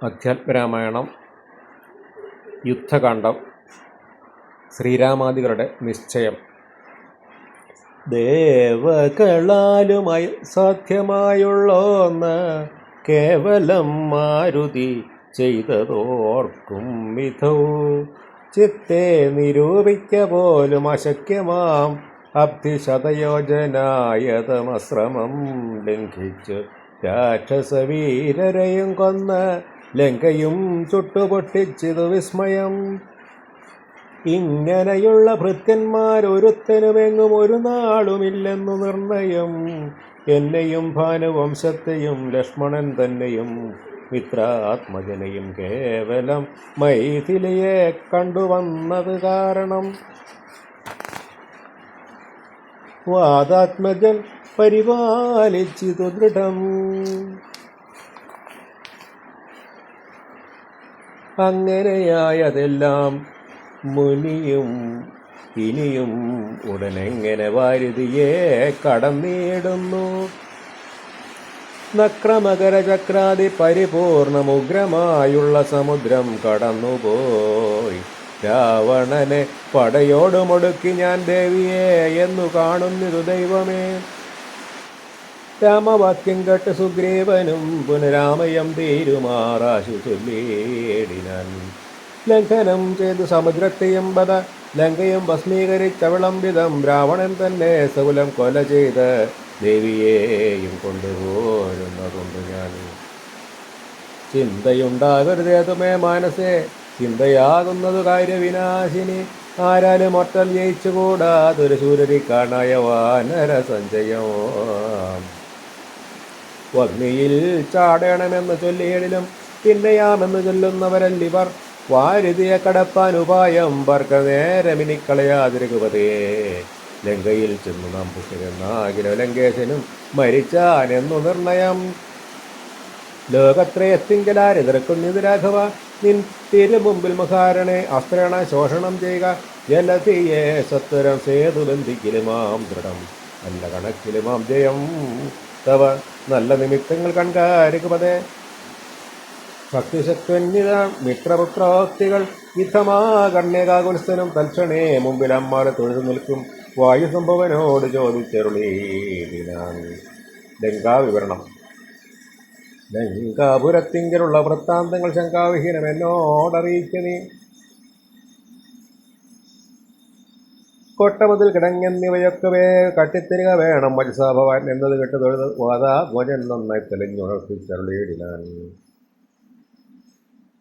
അധ്യാത്മരാമായണം യുദ്ധകാന്ഡം ശ്രീരാമാദികളുടെ നിശ്ചയം. ദേവകളാലുമായി സാധ്യമായുള്ളോന്ന് കേവലം മാരുതി ചെയ്തതോർക്കും വിധൗ ചിത്തെ നിരൂപിക്ക പോലും അശക്യമാം അബ്ധിശതയോജനായതമശ്രമം ലംഘിച്ചു രാക്ഷസവീരരെയും കൊന്ന് ലങ്കയും ചുട്ടുപൊട്ടിച്ചിതു വിസ്മയം. ഇങ്ങനെയുള്ള ഭൃത്യന്മാരൊരുത്തനുമെങ്ങും ഒരു നാളുമില്ലെന്നു നിർണയം. എന്നെയും ഭാനുവംശത്തെയും ലക്ഷ്മണൻ തന്നെയും മിത്രാത്മജനെയും കേവലം മൈഥിലിയെ കണ്ടുവന്നത് കാരണം വാദാത്മജൻ പരിപാലിച്ചിതു ദൃഢം. അങ്ങനെയായതെല്ലാം മുനിയും ഇനിയും ഉടനെങ്ങനെ വാരുതിയെ കടന്നിടുന്നു. നക്രമകരചക്രാദി പരിപൂർണമുഗ്രമായുള്ള സമുദ്രം കടന്നുപോയി രാവണനെ പടയോടുമൊടുക്കി ഞാൻ ദേവിയെ എന്നു കാണുന്നിതു ദൈവമേ. രാമവാക്യം കേട്ട് സുഗ്രീവനും പുനരാമയം തീരുമാറാശു ചൊല്ലിയിടിനാൻ. ലംഘനം ചെയ്തു സമുദ്രത്തെയും ബദ ലങ്കയും ഭസ്മീകരിച്ചവളം വിധം രാവണൻ തന്നെ സകുലം കൊല ചെയ്ത് ദേവിയെയും കൊണ്ടുപോരുന്നതുകൊണ്ട് ഞാൻ ചിന്തയുണ്ടാകരുതേതുമേ മാനസേ. ചിന്തയാകുന്നത് കാര്യവിനാശിനി. ആരാലും ഒറ്റൽ ജയിച്ചുകൂടാതൊരു ശൂരരിക്കാണായ വാനര സഞ്ചയം. അഗ്നിയിൽ ചാടണമെന്ന് ചൊല്ലിയടിലും പിന്നെയാമെന്ന് ചൊല്ലുന്നവരല്ലിവർ. വാരുതിയെ കടപ്പാൻ ഉപായം പർക്ക നേരമിനിക്കളയാതിരുപതേ. ലങ്കയിൽ ചെന്നു നാം പുട്ടിരുന്നാകിലോ ലങ്കേശനും മരിച്ചാനെന്നു നിർണയം. ലോകത്രയത്തിങ്കലാരെതിർക്കുന്നിത് രാഘവ. നിൻ തിരുമുമ്പിൽ മുഖാരണെ അസ്ത്രേണ ശോഷണം ചെയ്യുക. ജലധിയെ സത്വരം സേതു ബന്ധിക്കലുമാം ദൃഢം നല്ല കണക്കിലുമാം ജയം തവ നല്ല നിമിത്തങ്ങൾ കൺകാരുപതേ. ഭക്തിശക്തന്യത മിത്രപുത്രോക്തികൾ യുദ്ധമാകർണ്യകാകുൽസ്ഥനും തൽക്ഷണേ മുമ്പിൽ അമ്മാരെ തൊഴുതു നിൽക്കും വായുസംഭവനോട് ചോദിച്ചരുളീനാൻ. ലങ്കാവിവരണം. ലങ്കാപുരത്തിങ്കലുള്ള വൃത്താന്തങ്ങൾ ശങ്കാവിഹീനം എന്നോടറിയിക്കണേ. കൊട്ടമുതൽ കിടങ്ങെന്നിവയൊക്കവേ കട്ടിത്തരിക വേണം വത്സാഭവാൻ എന്നത് കേട്ട് തൊഴുത് വാതാ ഭോജൻ നന്നായി തെളിഞ്ഞുണർത്തിച്ചരുളീടിനാൻ.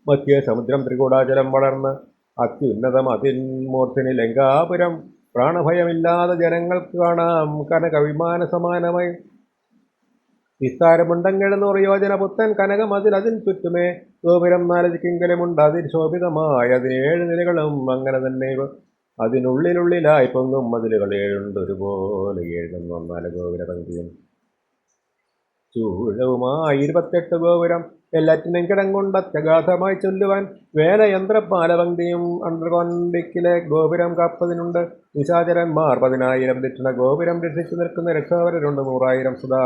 മധ്യ സമുദ്രം ത്രികൂടാചലം വളർന്ന് അത്യുന്നതം അതിൻമൂർത്തിനി ലങ്കാപുരം. പ്രാണഭയമില്ലാതെ ജനങ്ങൾക്ക് കാണാം കനകവിമാന സമാനമായി. വിസ്താരമുണ്ടെങ്കിഴന്നൂറ് യോജന പുത്തൻ കനകം അതിൽ ചുറ്റുമേ ഗോപുരം 4 കിങ്കലമുണ്ട് അതിൽ ശോഭിതമായ 17 നിലകളും. അങ്ങനെ തന്നെ അതിനുള്ളിലായി പൊങ്ങും മതിലുകൾ 7 ഒരുപോലെ 7 ഗോപുര പങ്ക്തിയും ചൂഴവുമായി 28 ഗോപുരം. എല്ലാറ്റിനും കിടങ്കൊണ്ട് അത്യഗാധമായി ചൊല്ലുവാൻ വേലയന്ത്രപാലപങ്ക്തിയും അണ്ടർകൊണ്ടിക്കിലെ ഗോപുരം കാപ്പതിനുണ്ട്. നിശാചരന്മാർ 10,000 തെറ്റിന ഗോപുരം രക്ഷിച്ചു നിൽക്കുന്ന രക്ഷാവരരുണ്ട് 100,000 സദാ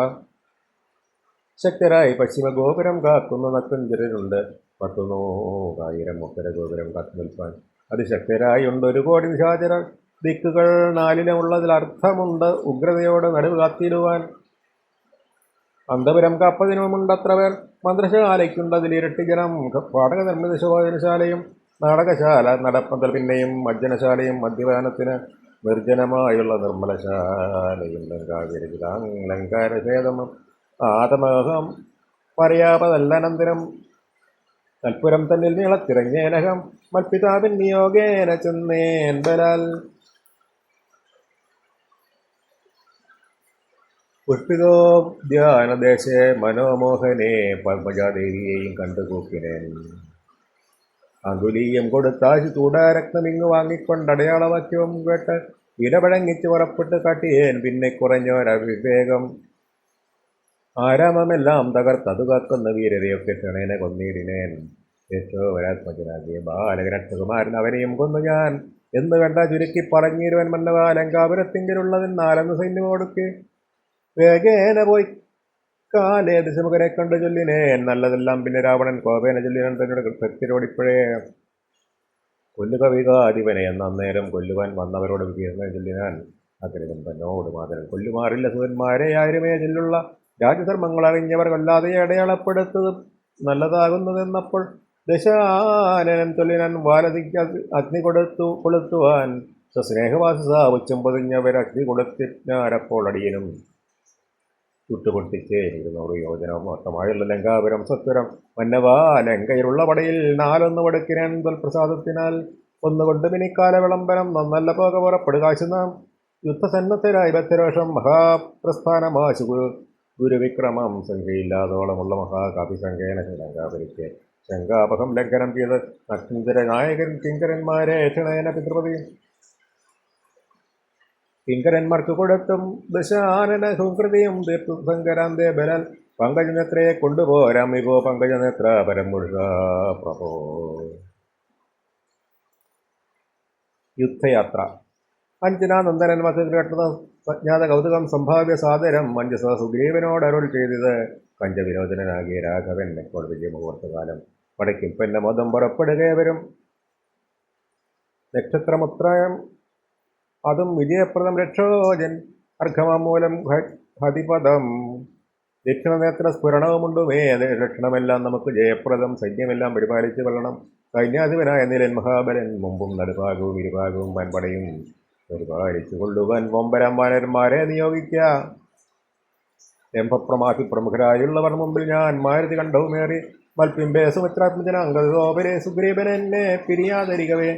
ശക്തരായി. പശ്ചിമ ഗോപുരം കാക്കുന്ന നക്കുഞ്ചരരുണ്ട് 10,100,000 ഉത്തര ഗോപുരം കാത്തു നിൽപ്പാൻ അതിശക്തരായി ഉണ്ട് 1 കോടി നിശാചര. ദിക്കുകൾ 4 അർത്ഥമുണ്ട് ഉഗ്രതയോടെ നടുവ് കാത്തിടുവാൻ. അന്തപുരം കാപ്പതിനുമുണ്ടത്ര പേർ. മന്ത്രശാലയ്ക്കുണ്ട് അതിലിരട്ടി ജനം. പാടക നിർമ്മിത ശോഭനശാലയും നാടകശാല നടപ്പന്തൽ പിന്നെയും മജ്ജനശാലയും മദ്യപാനത്തിന് നിർജ്ജനമായുള്ള നിർമ്മലശാലയും. ലങ്കാരഭേദം ആതമോഹം പറയാപതല്ലനന്തരം തൽപുരം തന്നിൽ നീളത്തിറങ്ങിയേനകം മൽപിതാവിൻ നിയോഗേന ചെന്നേൻ ബലാൽ. പുഷ്പിതോദ്യാനദേശേ മനോമോഹനെ പത്മജാദേവിയെയും കണ്ടുകൂക്കിനേൻ. അങ്കുലീയം കൊടുത്താശു ചൂടാരത്നമിങ്ങു വാങ്ങിക്കൊണ്ടടയാളവാക്യവും കേട്ട് ഇടപഴങ്ങിച്ച് പുറപ്പെട്ട് കാട്ടിയേൻ. പിന്നെ കുറഞ്ഞൊരവിവേകം ആരാമമെല്ലാം തകർത്തതു കാക്കുന്ന വീരരെയൊക്കെ ക്ഷണേന കൊന്നിടിനേൻ. യശോവരാത്മജനാകിയ ബാലകരക്ഷകുമാരൻ അവനെയും കൊന്നു ഞാൻ എന്ന് വേണ്ട ചുരുക്കി പറഞ്ഞിരുവൻ മന്നവ. ലങ്കാപുരത്തിങ്കിലുള്ളതിൽ 4 സൈന്യമോടുക്കെ വേഗേന പോയി കാലേ ദിശമുഖരെ കണ്ടു ചൊല്ലിനേൻ നല്ലതെല്ലാം. പിന്നെ രാവണൻ കോപേന ചൊല്ലിനാൻ തന്നോട് ഭക്തിരോടിപ്പോഴേ കൊല്ലുക വികാധിപനെ എന്ന അന്നേരം കൊല്ലുവാൻ വന്നവരോട് വിഭീഷണൻ ചൊല്ലിനാൻ അഗ്രഹം തന്നോട് മാതരൻ കൊല്ലുമാറില്ല സുതന്മാരെ ആരുമേ ചൊല്ലുള്ള രാജധർമ്മങ്ങൾ അറിഞ്ഞവർ കൊല്ലാതെ അടയാളപ്പെടുത്തത് നല്ലതാകുന്നതെന്നപ്പോൾ ദശാനനൻ ചൊല്ലിനാൻ വാലതിക്ക് അഗ്നി കൊളുത്തുവാൻ സസ്നേഹവാസ ഉച്ചം പൊതിഞ്ഞവർ അഗ്നി കൊടുത്തിനാരപ്പോൾ അടിയനും ചുട്ടുപൊട്ടിച്ചേ 200 യോജനം മൊത്തമായുള്ള ലങ്കാപുരം സത്വരം മന്നവാ ലങ്കയിലുള്ള പടയിൽ 4 വടുക്കിനാൻ തൊൽപ്രസാദത്തിനാൽ ഒന്നുകൊണ്ട് മിനിക്കാല വിളംബരം നന്നല്ല പോക പുറപ്പെടുകാശു നാം യുദ്ധസന്നദ്ധരായി ബദ്ധരോഷം മഹാപ്രസ്ഥാനമാശു ഗുരുവിക്രമം സംഖ്യയില്ലാതോളമുള്ള മഹാകാപി സംഖ്യേന ലങ്കാപുരിക്ക് ശങ്കാപകം ലംഘനം ചെയ്ത് നക്ഷത്ര നായകൻ കിങ്കരന്മാരെ ക്ഷണേന പിതൃപതി കിങ്കരന്മാർക്ക് കൊടുത്തും ദശാനന സുകൃതിയും തീർത്തു സങ്കരാന്തേ ബലൻ പങ്കജനേത്രയെ കൊണ്ടുപോരാം ഇപ്പോ പങ്കജനേത്ര പരമുഷ പ്രഭോ. യുദ്ധയാത്ര. അഞ്ജനാനന്ദനൻ വസുകേട്ട സജ്ഞാത കൗതുകം സംഭാവ്യ സാദരം മഞ്ജസ സുഗ്രീവനോട് അരുൾ ചെയ്തത് പഞ്ചവിനോദനാകിയ രാഘവൻ എപ്പോൾ വിജയമുഹൂർത്തകാലം പടയ്ക്കും പിന്നെ മതം പുറപ്പെടുകയവരും നക്ഷത്രമുത്രയം അതും വിജയപ്രദം രക്ഷോജൻ അർഘമൂലം ഹതിപദം ദക്ഷിണനേത്ര സ്ഫുരണവുമുണ്ടുമേ അത് ലക്ഷണമെല്ലാം നമുക്ക് ജയപ്രദം സൈന്യമെല്ലാം പരിപാലിച്ചു കൊള്ളണം. സൈന്യാധിപനായ നിലൻ മഹാബലൻ മുമ്പും നടുഭാഗവും ഇരുഭാഗവും വൻപടയും പരിപാലിച്ചു കൊള്ളുവാൻ വമ്പരം വാനരന്മാരെ നിയോഗിക്കുക. രംഭപ്രമാഭി പ്രമുഖരായുള്ളവർ മുമ്പിൽ ഞാൻ മാരുതി കണ്ടവുമേറി മൽപ്പിമ്പേ സുമിത്രാത്മജനാംഗോപരെ സുഗ്രീവനെന്നെ പിരിയാതരികവേ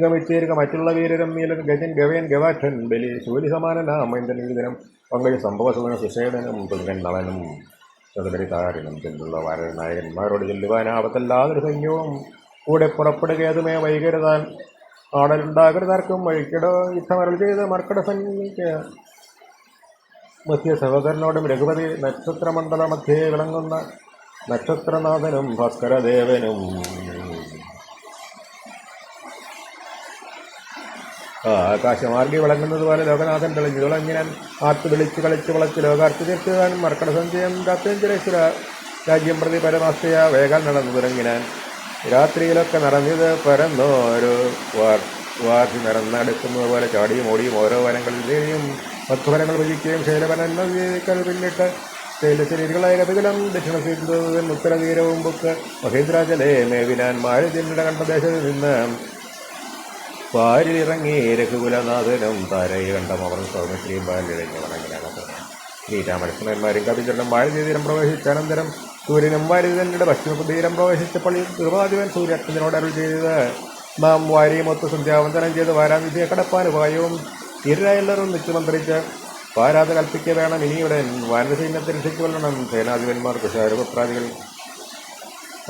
ഗമിച്ചേരുക മറ്റുള്ള വീരരും നീലൻ ഗജൻ ഗവേൻ ഗവാഠൻ ബലി ശൂലി സമാനനാമൈന്ദനം പങ്കജ സംഭവസുതന സുഷേടനും തുങ്കൻ നളനും ചതുരരിതാരനും ചെല്ലുള്ള വാരനായകന്മാരോട് ചെല്ലുവാനാപത്തല്ലാതൊരു സൈന്യവും കൂടെ പുറപ്പെടുകയതുമേ വൈകരുതാൻ ആടലുണ്ടാകരുതാർക്കും വഴിക്കിടോ യുദ്ധമരൾ ചെയ്ത് മർക്കട സൈന്യക്ക് മധ്യ സഹോദരനോടും രഘുപതി നക്ഷത്രമണ്ഡല മധ്യേ വിളങ്ങുന്ന നക്ഷത്രനാഥനും ഭാസ്കരദേവനും ആകാശമാർഗി വിളങ്ങുന്നത് പോലെ ലോകനാഥൻ തെളിഞ്ഞു തുളങ്ങിനാൻ ആർത്ത് വിളിച്ച് കളിച്ച് വളച്ച് ലോകാർത്തി തീർക്കുവാൻ മർക്കട സഞ്ചയം രാത്രിഞ്ചരേശ്വര രാജ്യം പ്രതി പരമാസ്തയ വേഗം നടന്നു തുടങ്ങിനാൻ. രാത്രിയിലൊക്കെ നിറഞ്ഞത് പരന്നോ ഒരു വാർത്തി നിറന്നടുക്കുന്നത് പോലെ ചാടിയും ഓടിയും ഓരോ വനങ്ങളിലെയും മധുവനങ്ങൾ ഭജിക്കുകയും ശൈലവനൽ പിന്നിട്ട് ശൈലശരീരങ്ങളായ കഥകളും ദക്ഷിണ സിന്ധുവൻ ഉത്തരതീരവും ബുക്ക് മഹേന്ദ്രാചലേ മേവിനാൻ മാരുതിയുടെ കണ്ടദേശത്ത് നിന്ന് പാരിലിറങ്ങി രഘുകുലനാഥനും താരയെ കണ്ടമർ സൗമ്യശ്രീയും പാലിഴഞ്ഞു വണങ്ങിനാണ്. ശ്രീരാമലക്ഷ്മണന്മാരും കവിചരണം വാഴുതീരം പ്രവേശിച്ചാനന്തരം സൂര്യനും വാരിതന്റെ പശ്ചിമതീരം പ്രവേശിച്ചപ്പോൾ ഗൃഹാധിപൻ സൂര്യാത്മജനോട് അരുൾ ചെയ്തത് നാം വാരിയുമൊത്ത് സന്ധ്യാവന്തനം ചെയ്ത് വാരാനിധിയെ കടപ്പാനുപായവും ഇരുരായെല്ലാവരും നിത്യമന്ത്രിച്ച് പാരാതെ കൽപ്പിക്കുക വേണം. ഇനിയുടെ വാനരസൈന്യത്തെ രക്ഷിച്ചു കൊല്ലണം. സേനാധിപന്മാർ കുശാരപുത്രാദികൾ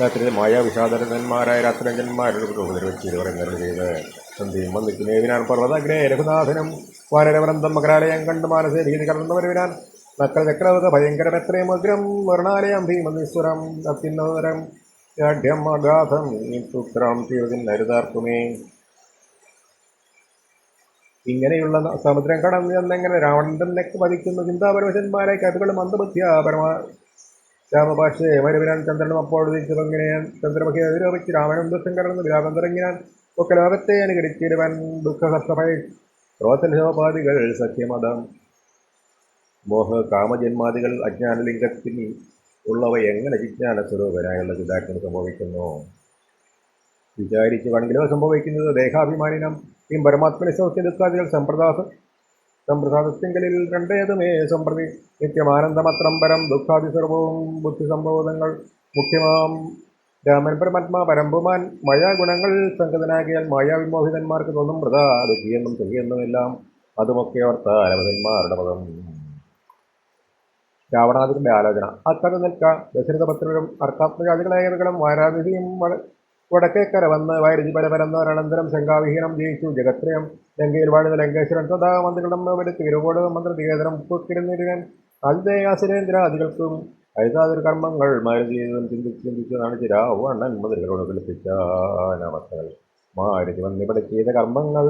രാത്രി മായാവിഷാദരന്മാരായ രാത്രിരഞ്ജന്മാരുടെ ഉപദ്രവിച്ച് ഇരുവരങ്ങൾ ചെയ്ത് സന്ധ്യയും വന്നിക്കുന്നേവിനാൻ പർവ്വതഗ്രേ രഘുനാഥനും വാനരവൃന്ദം മകരാലയം കണ്ട് മാനസേ ഭീതി കടന്നവരുവിനാൻ നക്ര ചക്രവക ഭയങ്കരമെത്രയും ഉഗ്രം വർണ്ണാലയം ഭീമനീശ്വരം അത്യുന്നതരം ജാഢ്യം അഗാധം പുത്രം തീർതിന്നരുതാർക്കുമേ. ഇങ്ങനെയുള്ള സമുദ്രം കടന്നു ചെന്നെങ്ങനെ രാവണൻ തന്നെ വധിക്കുന്നു ചിന്താപരവശന്മാരെ കഥകളും മന്ദബുദ്ധിയ പരമാ രാമഭാഷയെ മരുവിനാൻ ചന്ദ്രനും അപ്പോൾ ഉദിച്ചതങ്ങനെ ചന്ദ്രമുഖിയെ നിരോപിച്ച് രാമനും ദുഃഖം കടന്ന് വിലാപം തുടങ്ങിനാൻ ഒക്കെ ലോകത്തെ അനുകരിച്ചിരുവൻ ദുഃഖഹർഷഭയ ക്രോധലോപാദികൾ സഖ്യമതം മോഹ കാമജന്മാദികൾ അജ്ഞാനലിംഗത്തിൽ ഉള്ളവ എങ്ങനെ വിജ്ഞാന സ്വരൂപനായുള്ള ചിതാഗ്നി സംഭവിക്കുന്നു വിചാരിച്ചു കണെങ്കിലോ സംഭവിക്കുന്നത് ദേഹാഭിമാനിനം ഈ പരമാത്മനി സൗഖ്യ ദുഃഖാദികൾ സമ്പ്രസാദത്തിങ്കലിൽ രണ്ടേതുമേ സമ്പ്രതി നിത്യമാനന്ദമത്രം പരം ദുഃഖാദിസർവവും ബുദ്ധിസംബോധങ്ങൾ മുഖ്യമാം രാമൻ പരമാത്മാ പരമ്പുമാൻ മായാഗുണങ്ങൾ സംഗതനാകിയാൽ മായാവിമോഹിതന്മാർക്ക് തോന്നും വൃതാ ദുഃഖിയെന്നും സുഖിയെന്നുമെല്ലാം അതുമൊക്കെ ഓർത്താലവതന്മാരുടെ പദം. രാവണാദികളുടെ ആലോചന. അക്കഥ നിൽക്ക ദശരഥപത്രരും അർക്കാത്മജാതികളായകളും വാരാതിഥിയും വടക്കേക്കര വന്ന് വാരിധി പരപരന്നവരനന്തരം ശങ്കാവിഹീനം ജയിച്ചു ജഗത്രയം. ലങ്കയിൽ വാഴുന്ന ലങ്കേശ്വരൻ സദാ മന്ത്രികളും എടുത്ത് വിരുവോട് മന്ത്രികേതരം ഉപ്പിരുന്നിരുവൻ ആതിഥേയാസുരേന്ദ്രാദികൾക്കും അഴുതാതൊരു കർമ്മങ്ങൾ മാരുതി ചിന്തിച്ച് കാണിച്ച് രാവണൻ മന്ത്രികളോട് കളിപ്പിച്ചാനവസ്ഥകൾ മാരുതി വന്നിവിടെ ചെയ്ത കർമ്മങ്ങൾ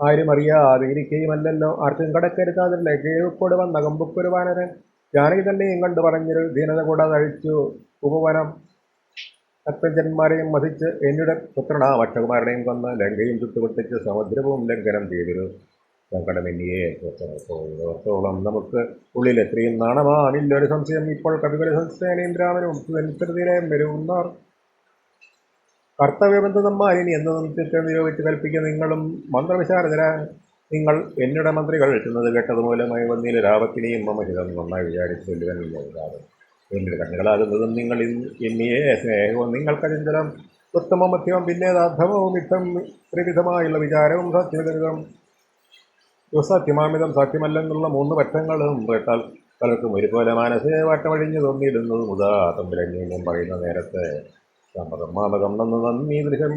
ആരും അറിയാതെ ഇരിക്കുകയുമല്ലല്ലോ. ആർക്കും കടക്കരുതാതില്ലേ കീഴ്ക്കോട് വന്ന കമ്പുക്കൊരു വാനരൻ ജാനകി തന്നെയും കണ്ടു പറഞ്ഞൊരു ദീനത കൂടാതെ അഴിച്ചു ഉപവനം. അത്തഞ്ചന്മാരെയും വധിച്ച് എന്നിയുടെ പുത്രനാം അക്ഷകുമാരനെയും കൊന്ന് ലങ്കയും ചുട്ടുപൊട്ടിച്ച് സമുദ്രവും ലംഘനം ചെയ്തൊരു സങ്കടമെന്നിയെ ഓർത്തോളം നമുക്ക് ഉള്ളിൽ എത്രയും നാണമാണില്ലൊരു സംശയം. ഇപ്പോൾ കവികളെ സംസ്ഥാനയും രാമനും സംസ്കൃതിയിലെയും വരുന്നവർ കർത്തവ്യബന്ധന്മാരിനി എന്നതും ചിത്രം നിയോഗിച്ച് കൽപ്പിക്കുന്ന നിങ്ങളും മന്ത്രവിശാരദരാ. നിങ്ങൾ എന്നിയുടെ മന്ത്രികൾ എത്തുന്നത് കേട്ടത് മൂലമായി വന്നില്ല രാപത്തിനെയും മമഹിതം നന്നായി വിചാരിച്ചു ചൊല്ലുവാൻ. എന്നിയുടെ കണ്ണുകളാകുന്നതും നിങ്ങൾ എന്നിയെ സ്നേഹവും നിങ്ങൾക്കചഞ്ചലം ഉത്തമ മധ്യമം പിന്നേതാധമവും യുദ്ധം ത്രിവിധമായുള്ള വിചാരവും സത്യവിധം സത്യമാമിതം സാധ്യമല്ലെന്നുള്ള മൂന്ന് പറ്റങ്ങളും കേട്ടാൽ പലർക്കും ഒരുപോലെ മനസ്സേ വാട്ടമഴിഞ്ഞു തോന്നിയിടുന്നതും ഉദാ തമ്മിലന്യം പറയുന്ന നേരത്തെ സമ്മതം മാമകം നന്ന് നന്ദി ദൃശ്യം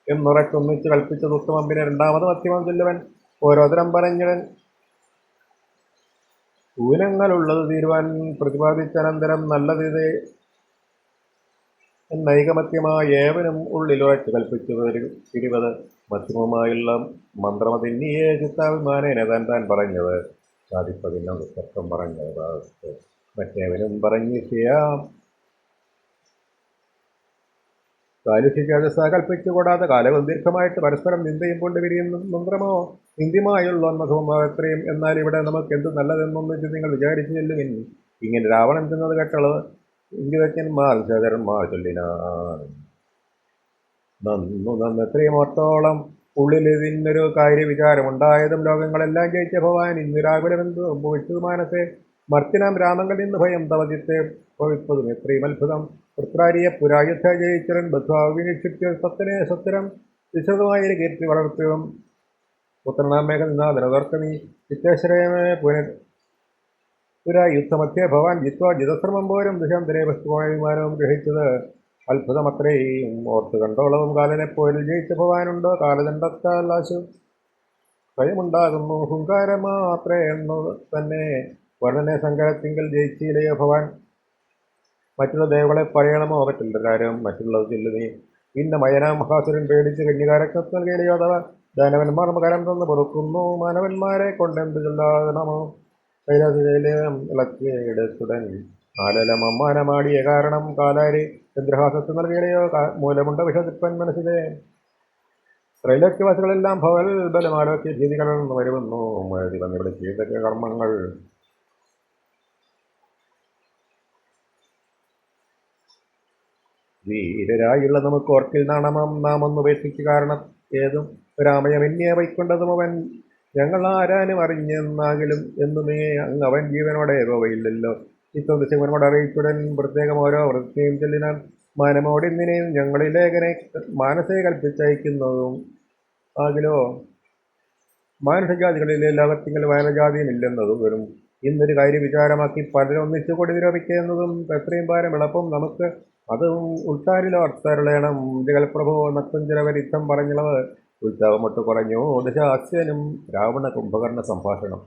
എന്നുറക്കൊന്നിച്ച് കൽപ്പിച്ചത് ഉത്തമം. പിന്നെ രണ്ടാമത് മധ്യമം ചൊല്ലുവൻ ഓരോതരം പറഞ്ഞവൻ ഊനങ്ങളുള്ളത് തീരുവാൻ പ്രതിപാദിച്ചനന്തരം നല്ലത് എന്നൈകമത്യമായ ഏവനും ഉള്ളിലുറച്ച് കൽപ്പിച്ചു തിരുവത് മധ്യമമായുള്ള മന്ത്രമതിന്നിയെ ചിത്താഭിമാനേന താൻ പറഞ്ഞത് സാധിപ്പതിനോട് തത്വം പറഞ്ഞത് മറ്റേവനും പറഞ്ഞിരിക്കാം. കാലുഷിക്കാതെ സഹകൽപ്പിച്ചുകൂടാതെ കാലവും ദീർഘമായിട്ട് പരസ്പരം നിന്ദയും കൊണ്ട് വിരിയുന്ന മന്ത്രമോ നിന്ദ്യമായുള്ള അന്നസമഭാവത്രയും. എന്നാൽ ഇവിടെ നമുക്ക് എന്ത് നല്ലതെന്നൊന്നിച്ച് നിങ്ങൾ വിചാരിച്ചു ചെല്ലുവിൻ. ഇങ്ങനെ രാവണൻ ചെന്നത് കേട്ടുള്ളത് ഇംഗിതജ്ഞന്മാർ സഹചരന്മാർ ചൊല്ലിനാൻ എത്രയും ഓർത്തോളം ഉള്ളിൽ ഇതിനൊരു കാര്യവിചാരമുണ്ടായതും ലോകങ്ങളെല്ലാം ജയിച്ച ഭവാൻ ഇന്ന് രാകുലമെന്ത് സംഭവിച്ചത് മാനസേ. മർത്തിനാം രാമങ്ങളിൽ നിന്ന് ഭയം തവചിത്തെ ഭവിപ്പതും എത്രയും അത്ഭുതം. പുത്രാരിയെ പുരായുദ്ധ ജയിച്ചരൻ ബദ്ധാവിനിക്ഷിത്യ സത്തനെ സത്തരം വിശദമായ കീർത്തി വളർത്തുകയും പുത്രനാം മേഘനാഥനതർക്ക നീ ചിത്തേശ്വരയമേ പുരായുദ്ധമധ്യേ ഭവാൻ ജിത്വ ജിതശ്രമം പോലും ദശാന്തരേ വസ്തുവായ വിമാനവും ഗ്രഹിച്ചത് അത്ഭുതമത്രയും ഓർത്ത് കണ്ടോളവും. കാലനെപ്പോലും ജയിച്ച ഭവാനുണ്ടോ കാലദണ്ഡത്താൽ ആശു ഭയമുണ്ടാകുന്നു ഹുങ്കാരമാത്രേ എന്നു തന്നെ വർണ്ണനെ സങ്കരത്തിങ്കൽ ജയിച്ചില്ലയോ ഭവാൻ. മറ്റുള്ള ദേവകളെ പറയണമോ പറ്റില്ല കാര്യം മറ്റുള്ളത് ചൊല്ലുന്നീ. പിന്നെ മയനാം മഹാസുരൻ പേടിച്ച് കന്യകാരക്കത്ത് നൽകിയില്ലയോ അഥവാ ദാനവന്മാർ മകരം തന്ന് പൊറുക്കുന്നു മാനവന്മാരെ കൊണ്ടെന്ത് ചൊല്ലാതണമോ. കൈലാസശൈലം ഇളക്കിയെടുത്തുടൻ ആലലമമ്മാനമാടിയ കാരണം കാലാരി ചന്ദ്രഹാസത്ത് നൽകിയില്ലയോ മൂലമുണ്ട വിഷതിപ്പൻ മനസ്സിലെ. ത്രൈലോക്യവാസികളെല്ലാം ഭവൽ ബലമാലോക്യ ഭീതികളെന്ന് വരുന്നു വന്നിവിടെ ചെയ്ത കർമ്മങ്ങൾ. വീരരായുള്ള നമുക്ക് ഓർക്കിൽ നാണമം നാം ഒന്ന് ഉപേക്ഷിച്ച് കാരണം ഏതും രാമയമെന്നെ വൈക്കൊണ്ടതും അവൻ ഞങ്ങൾ ആരാനും അറിഞ്ഞെന്നാകിലും എന്നുമേ അങ്ങ് അവൻ ജീവനോടെ പോവയില്ലല്ലോ. ഇപ്പം ദശകനോട് അറിയിച്ചുടൻ പ്രത്യേകം ഓരോ വൃത്തിയും ചെല്ലിനാൽ മാനമോടിന്നിനെയും ഞങ്ങളിലേഖനെ മാനസേ കൽപ്പിച്ചയക്കുന്നതും ആകിലോ. മാനുഷജാതികളിലെ ലോകത്തിങ്കിൽ വയനജാതിയും ഇല്ലെന്നതും വരും ഇന്നൊരു കാര്യവിചാരമാക്കി പലരും ഒന്നിച്ചുകൂടി നിരോപിക്കുന്നതും എത്രയും ഭാരം എളുപ്പം നമുക്ക്. അതും ഉൾത്താരിലോ അർത്തരുളേണം ജഗൽപ്രഭോ നക്തഞ്ചരവരിത്തം പറഞ്ഞളവ് ഉത്സവമൊട്ട് കുറഞ്ഞു ദശാസ്യനും രാവണ കുംഭകർണ സംഭാഷണം.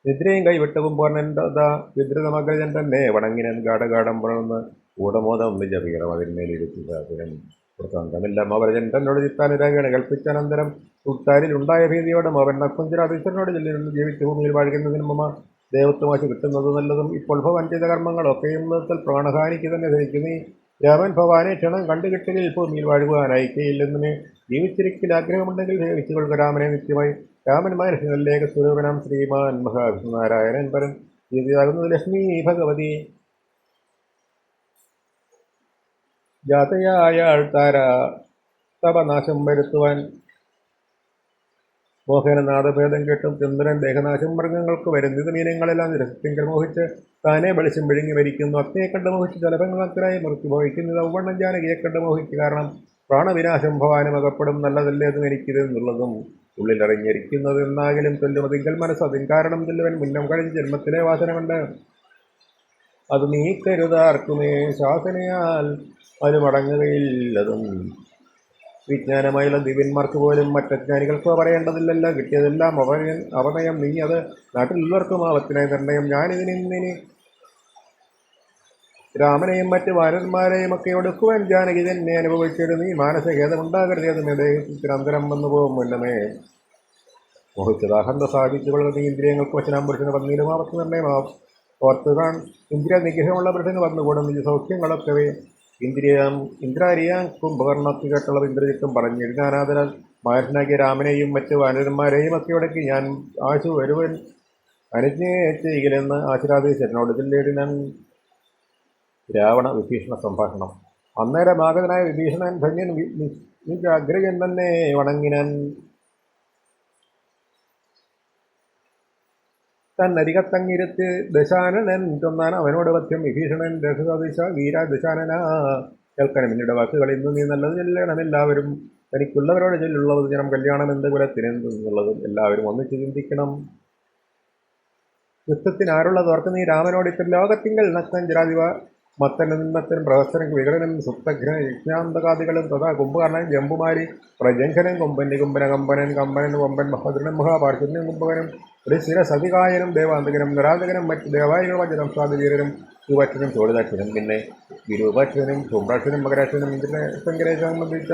നിദ്രയും കൈവിട്ടവും പോർണൻ്റെതാ വിദ്രുതമഗ്രജൻ തന്നെ വണങ്ങിനൻ ഗാഠഗാഠം പുണർന്ന് കൂടമോദം നിജപീഠം അതിന്മേലിരുത്തിനും വൃത്തന്തമെല്ലാം അവരജൻ തന്നോട് ചിത്താനുരാഗേണ കൽപ്പിച്ചനന്തരം ഉൾത്താരിൽ ഉണ്ടായ ഭീതിയോടും അവൻ നക്തഞ്ചരാധീശ്വരനോട് ചെല്ലിരുന്ന് ജീവിച്ച ഭൂമിയിൽ വാഴുന്നതിനും മമ ദേവത്വമാശ കിട്ടുന്നത് നല്ലതും. ഇപ്പോൾ ഭവാൻ ചെയ്ത കർമ്മങ്ങളൊക്കെയും നിർത്തൽ പ്രാണഹാനിക്ക് തന്നെ ധരിക്കുന്നീ. രാമൻ ഭവാനെ ക്ഷണം കണ്ടുകിട്ടലിൽ ഭൂമിയിൽ വാഴുവാൻ അയക്കയില്ലെന്നുമേ. ജീവിച്ചിരിക്കൽ ആഗ്രഹമുണ്ടെങ്കിൽ സേവിച്ചു കൊള്ളുക രാമനെ നിത്യമായി. രാമൻ മനുഷ്യനിലേക സ്വരൂപനാം ശ്രീമാൻ മഹാവിഷ്ണുനാരായണൻ പരൻ ജീവിതാകുന്നത് ലക്ഷ്മി ഭഗവതി. ജാതയായ ആൾത്താര തപനാശം വരുത്തുവാൻ മോഹനനാഥഭേദം കേട്ടും ചന്ദ്രൻ ദേഹനാശം മൃഗങ്ങൾക്ക് വരുന്നത് മീനങ്ങളെല്ലാം നിരസത്തിങ്കൽ മോഹിച്ച് താനെ വെളിച്ചം വിഴുങ്ങി മരിക്കുന്നു. അഗ്നിയെ കണ്ട് മോഹിച്ച് ജലഭങ്ങളത്തിനായി മൃത്യു ഭവിക്കുന്നത് ഔവണ്ണം ജാനകിയെ കണ്ട് മോഹിച്ച് കാരണം പ്രാണവിനാശം ഭവാനും അകപ്പെടും. നല്ലതല്ലേതും എനിക്കിതെന്നുള്ളതും ഉള്ളിലറിഞ്ഞിരിക്കുന്നത് എന്നാകിലും ചൊല്ലുമതിങ്കൽ മനസ്സ് അതിൻ കാരണം ചൊല്ലുവൻ മുന്നം കഴിഞ്ഞ ജന്മത്തിലെ വാസനമുണ്ട് അത് നീക്കരുതാർക്കുമേ ശാസനയാൽ അത് മടങ്ങുകയില്ലതും. വിജ്ഞാനമായുള്ള ദിവ്യന്മാർക്ക് പോലും മറ്റജ്ഞാനികൾക്കോ പറയേണ്ടതില്ലല്ലോ. കിട്ടിയതെല്ലാം അവനയം നീ അത് നാട്ടിലുള്ളവർക്കും ആപത്തിനായി നിർണയം. ഞാനിതിനി രാമനെയും മറ്റ് വാനന്മാരെയും ഒക്കെ ഒടുക്കുവാൻ ജാനകി തന്നെ അനുഭവിച്ചിരുന്നു. നീ മാനസഖേദമുണ്ടാകരുത്, അതിന് ദേഹത്തിന് അന്തരം വന്നു പോകും മുന്നമേ മോഹിച്ചത് അഹന്ത സാധിച്ചുകൊള്ളുന്ന നീ ഇന്ദ്രിയങ്ങൾക്ക് വശനാം പുരുഷന് വന്നീലും ആവത്ത് നിർണ്ണയം ഓർത്തുകാൺ. ഇന്ദ്രിയ നിഗ്രഹമുള്ള പുരുഷന് വന്നുകൂടും നിജ സൗഖ്യങ്ങളൊക്കെ ഇന്ദ്രാരിയാം കുംഭകർണത്തിൽ കേട്ടുള്ളത് ഇന്ദ്രജിത്തും പറഞ്ഞിരുന്നാനാഥനാൽ മഹർഷനാക്കിയ രാമനെയും മറ്റ് വാനരന്മാരെയും ഒക്കെ ഉടക്കി ഞാൻ ആശു വരുവൻ അനുജ്ഞയെ ചെയ്യലെന്ന് ആശിരാദേശനോട് ജില്ലേടിനാൻ. രാവണ വിഭീഷണ സംഭാഷണം. അന്നേരം ആഗതനായ വിഭീഷണൻ ധന്യൻ നിജാഗ്രഹൻ തന്നെ വണങ്ങിനാൻ. തന്നരികത്തങ്ങിരുത്തി ദശാനനൻ ചൊന്നാൻ അവനോട് പഥ്യം വിഭീഷണൻ. രഘുദിശ വീര ദശാനന കേൾക്കണം പിന്നീട് വാക്കുകൾ. ഇന്ന് നീ നല്ലത് ചെല്ലണം എല്ലാവരും. തനിക്കുള്ളവരോട് ചൊല്ലുള്ളത് ജനം കല്യാണം എന്ത് കുലത്തിനെന്തെന്നുള്ളതും എല്ലാവരും ഒന്നിച്ച് ചിന്തിക്കണം. യുദ്ധത്തിന് ആരുള്ളത് ഓർക്ക് നീ രാമനോട് ഇത്ര ലോകത്തിങ്കൽ നഗ്നൻ ജരാതിവ മത്തനും നിന്മത്തനും പ്രഹസ്തനും വികടനും സുപ്തഘ്ന യജ്ഞാന്തകാദികളും തഥാ കുംഭകർണൻ ജമ്പുമാരി പ്രജംഘനൻ കൊമ്പൻ കുംഭന കമ്പനൻ കമ്പനൻ കൊമ്പൻ മഹദ്രനും മഹാപാർശ്വനും കുംഭകനും ഒരു സ്ഥിരസതികായനും ദേവാന്തകനും നിരാന്തകനും മറ്റ് ദേവായികളും വചനം സ്വാതിവീരനും സുഭക്ഷനും ചോടിതാക്ഷനും പിന്നെ വിരൂപാക്ഷനും സുംഭ്രാക്ഷനും മകരാക്ഷനും ഇന്ദ്രനെ ശങ്കരെ സംബന്ധിച്ച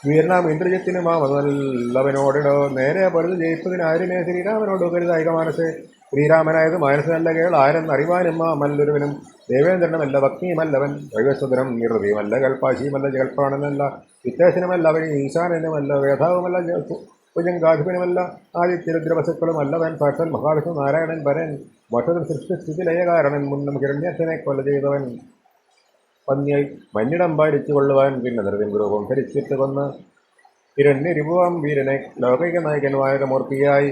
വീരനാം ഇന്ദ്രജിത്തിനും ആ നല്ലവനോടിടോ നേരെ പൊരുത് ജയിപ്പതിന് ആരുമേ ശ്രീരാമനോട് കരുതായിക മാനസേ. ശ്രീരാമനായത് മാനസനല്ല കേൾ ആരെന്നറിവാനും ആ മല്ലൊരുവനും ദേവേന്ദ്രനുമല്ല ഭക്തിയുമല്ലവൻ വൈവസ്വതനം നിർവൃതിയുമല്ല കൽപ്പാശിയുമല്ല ജൽപ്പാണനല്ല വിത്തേശനുമല്ല അവൻ ഈശാനനുമല്ല വേധാവുമല്ല ഭുജങ്കാധിപനുമല്ല ആദിത്യരുദ്രവസുക്കളും അല്ലവൻ സാക്ഷാൽ മഹാവിഷ്ണു നാരായണൻ വരൻ മൊത്തത്തിൽ സൃഷ്ടിസ്ഥിതി ലയകാരണൻ മുന്നും ഹിരണ്യക്ഷനെ കൊല ചെയ്തവൻ പന്നിയായി മഞ്ഞിടം പാടിച്ചു കൊള്ളുവാൻ പിന്നെ നിർദ്ദിൻ രൂപം ധരിച്ചിട്ട് കൊന്ന് ഹിരണ്യരിപുവാം വീരനെ ലൗകിക നായകൻ വായകമൂർത്തിയായി.